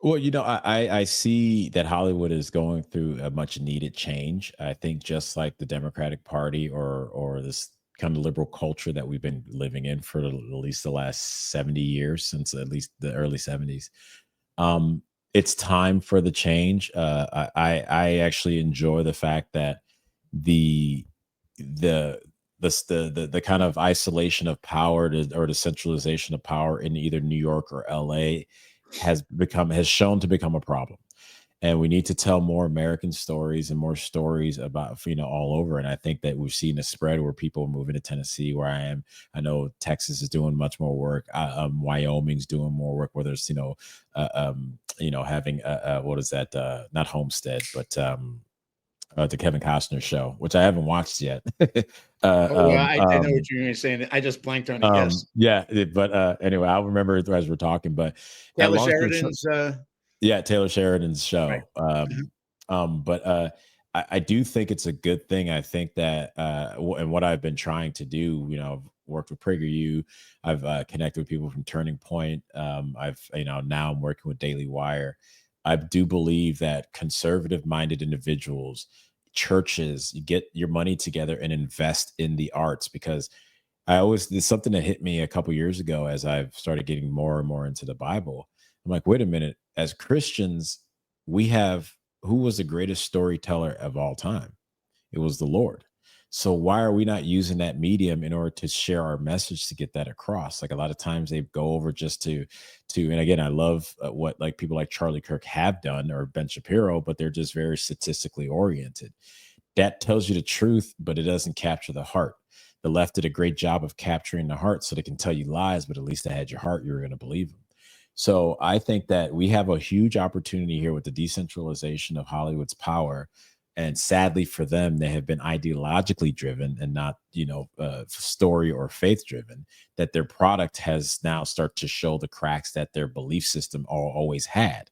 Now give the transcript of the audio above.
Well, I see that Hollywood is going through a much needed change. I think just like the Democratic Party or this kind of liberal culture that we've been living in for at least the last 70 years, since at least the early 70s. It's time for the change. I actually enjoy the fact that the the the kind of isolation of power or the centralization of power in either New York or LA has shown to become a problem. And we need to tell more American stories and more stories about all over. And I think that we've seen a spread where people are moving to Tennessee, where I am. I know Texas is doing much more work. Wyoming's doing more work. Where there's having what is that? Not Homestead, but the Kevin Costner show, which I haven't watched yet. uh, Oh, well, um, I know um, what you're saying. I just blanked on it. Yes. yeah, but anyway, I'll remember it as we're talking. But Taylor long story short, Sheridan's, yeah, Taylor Sheridan's right. show. Uh-huh. But I do think it's a good thing. I think that and what I've been trying to do, I've worked with PragerU, I've connected with people from Turning Point. I've now I'm working with Daily Wire. I do believe that conservative minded individuals, churches, you get your money together and invest in the arts, because there's something that hit me a couple years ago as I've started getting more and more into the Bible. I'm like, wait a minute, as Christians, we have who was the greatest storyteller of all time? It was the Lord. So why are we not using that medium in order to share our message to get that across? Like a lot of times they go over just and again, I love what like people like Charlie Kirk have done or Ben Shapiro, but they're just very statistically oriented. That tells you the truth, but it doesn't capture the heart. The left did a great job of capturing the heart so they can tell you lies, but at least they had your heart. You were going to believe them. So I think that we have a huge opportunity here with the decentralization of Hollywood's power. And sadly for them, they have been ideologically driven and not, story or faith driven. That their product has now started to show the cracks that their belief system always had.